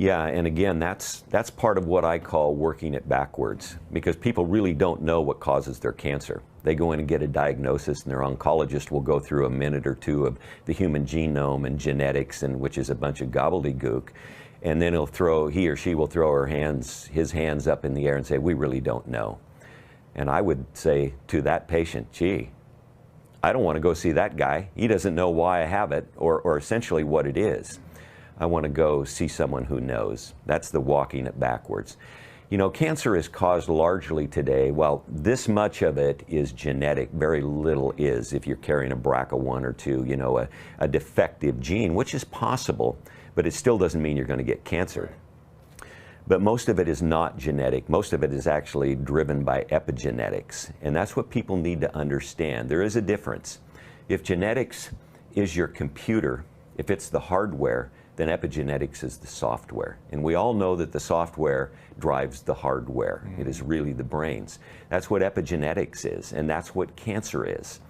Yeah, and again, that's part of what I call working it backwards, because people really don't know what causes their cancer. They go in and get a diagnosis, and their oncologist will go through a minute or two of the human genome and genetics, and which is a bunch of gobbledygook, and then he or she will throw his hands up in the air and say, "We really don't know." And I would say to that patient, "Gee, I don't want to go see that guy. He doesn't know why I have it, or essentially what it is. I want to go see someone who knows." That's the walking it backwards. You know, cancer is caused largely today, well, this much of it is genetic, very little is. If you're carrying a BRCA1 or 2, you know, a defective gene, which is possible, but it still doesn't mean you're going to get cancer. But most of it is not genetic. Most of it is actually driven by epigenetics. And that's what people need to understand. There is a difference. If genetics is your computer, if it's the hardware, then epigenetics is the software. And we all know that the software drives the hardware. It is really the brains. That's what epigenetics is, and that's what cancer is.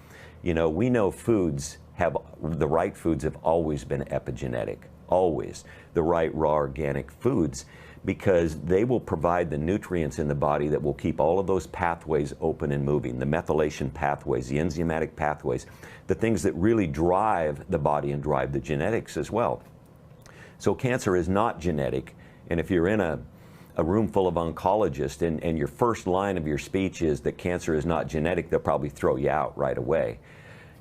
You know, we know the right foods have always been epigenetic, always. The right raw organic foods, because they will provide the nutrients in the body that will keep all of those pathways open and moving, the methylation pathways, the enzymatic pathways, the things that really drive the body and drive the genetics as well. So cancer is not genetic, and if you're in a room full of oncologists and your first line of your speech is that cancer is not genetic, they'll probably throw you out right away.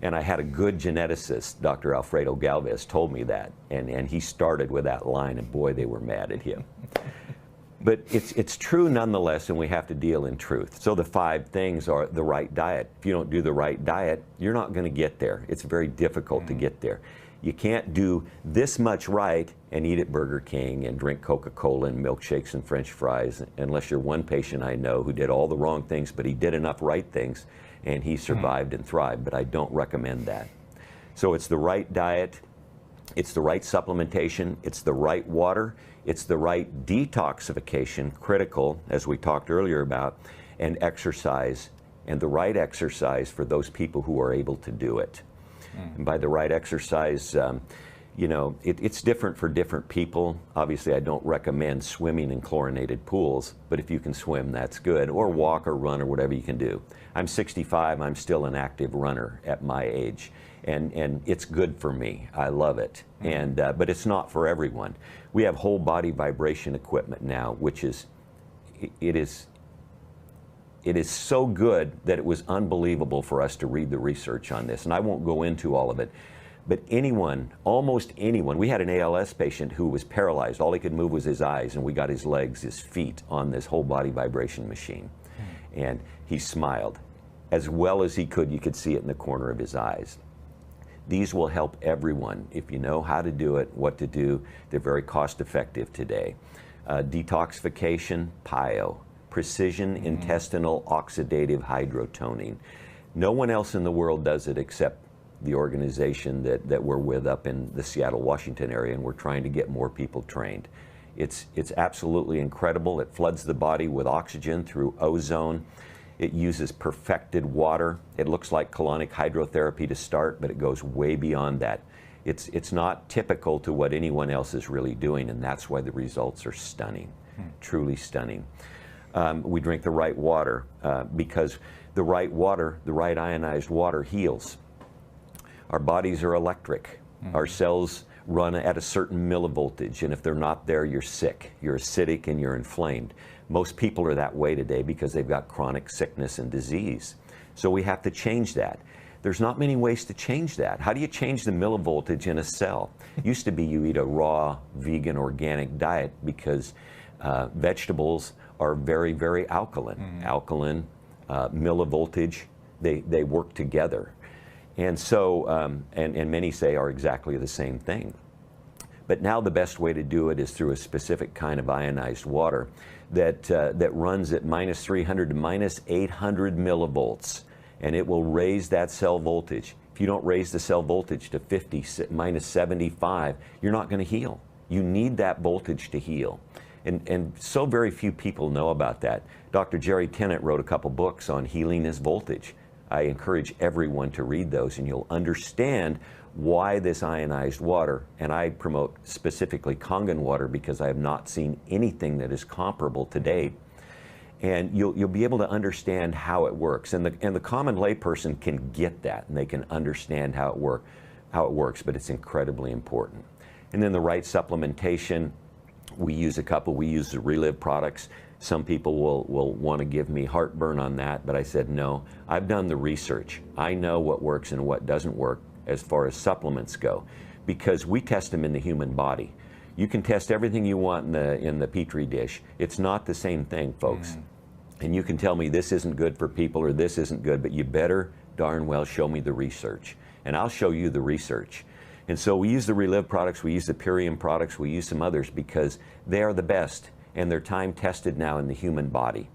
And I had a good geneticist, Dr. Alfredo Galvez, told me that, and he started with that line, and boy, they were mad at him. But it's true nonetheless, and we have to deal in truth. So the 5 things are the right diet. If you don't do the right diet, you're not going to get there. It's very difficult to get there. You can't do this much right and eat at Burger King and drink Coca-Cola and milkshakes and French fries, unless you're one patient I know who did all the wrong things, but he did enough right things and he survived and thrived, but I don't recommend that. So it's the right diet, it's the right supplementation, it's the right water, it's the right detoxification, critical, as we talked earlier about, and exercise, and the right exercise for those people who are able to do it. And by the right exercise, you know, it's different for different people. Obviously, I don't recommend swimming in chlorinated pools, but if you can swim, that's good, or walk or run or whatever you can do. I'm 65, I'm still an active runner at my age, and it's good for me. I love it, but it's not for everyone. We have whole body vibration equipment now, which is, it is so good that it was unbelievable for us to read the research on this, and I won't go into all of it. But anyone, almost anyone, we had an ALS patient who was paralyzed. All he could move was his eyes, and we got his legs, his feet on this whole body vibration machine. And he smiled. As well as he could, you could see it in the corner of his eyes. These will help everyone if you know how to do it, what to do. They're very cost effective today. Detoxification, PIO, precision intestinal oxidative hydrotoning. No one else in the world does it except the organization that we're with up in the Seattle, Washington area, and we're trying to get more people trained. It's absolutely incredible. It floods the body with oxygen through ozone. It uses perfected water. It looks like colonic hydrotherapy to start, but it goes way beyond that. It's not typical to what anyone else is really doing, and that's why the results are stunning, truly stunning. We drink the right water because the right water, the right ionized water heals. Our bodies are electric. Our cells run at a certain millivoltage, and if they're not there, you're sick. You're acidic and you're inflamed. Most people are that way today because they've got chronic sickness and disease. So we have to change that. There's not many ways to change that. How do you change the millivoltage in a cell? It used to be you eat a raw, vegan, organic diet because vegetables are very, very alkaline. Alkaline, millivoltage, they work together. And so, and many say are exactly the same thing. But now the best way to do it is through a specific kind of ionized water that runs at -300 to -800 millivolts, and it will raise that cell voltage. If you don't raise the cell voltage to 50, -75, you're not going to heal. You need that voltage to heal. And so very few people know about that. Dr. Jerry Tennant wrote a couple books on healing is voltage. I encourage everyone to read those, and you'll understand why this ionized water, and I promote specifically Kangen water because I have not seen anything that is comparable to date. And you'll be able to understand how it works. And the common layperson can get that, and they can understand how it works, but it's incredibly important. And then the Right Supplementation, we use a couple. We use the Relive products. Some people will want to give me heartburn on that, but I said no. I've done the research. I know what works and what doesn't work as far as supplements go, because we test them in the human body. You can test everything you want in the Petri dish. It's not the same thing, folks. And you can tell me this isn't good for people or this isn't good, but you better darn well show me the research. And I'll show you the research. And so we use the Relive products, we use the Purium products, we use some others because they are the best and they're time tested now in the human body.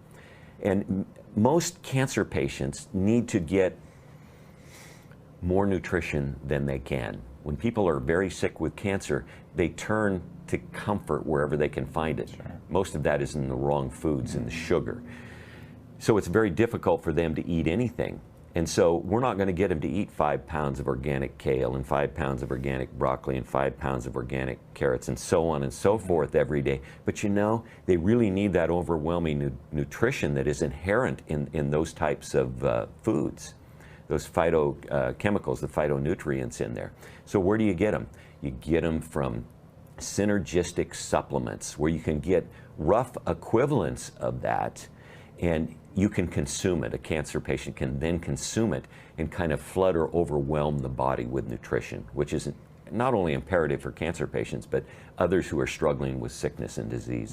And most cancer patients need to get more nutrition than they can. When people are very sick with cancer, they turn to comfort wherever they can find it. Sure. Most of that is in the wrong foods and the sugar. So it's very difficult for them to eat anything. And so we're not going to get them to eat 5 pounds of organic kale and 5 pounds of organic broccoli and 5 pounds of organic carrots and so on and so forth every day. But you know, they really need that overwhelming nutrition that is inherent in those types of foods, those phytochemicals, the phytonutrients in there. So where do you get them? You get them from synergistic supplements where you can get rough equivalents of that and you can consume it. A cancer patient can then consume it and kind of flood or overwhelm the body with nutrition, which is not only imperative for cancer patients, but others who are struggling with sickness and disease.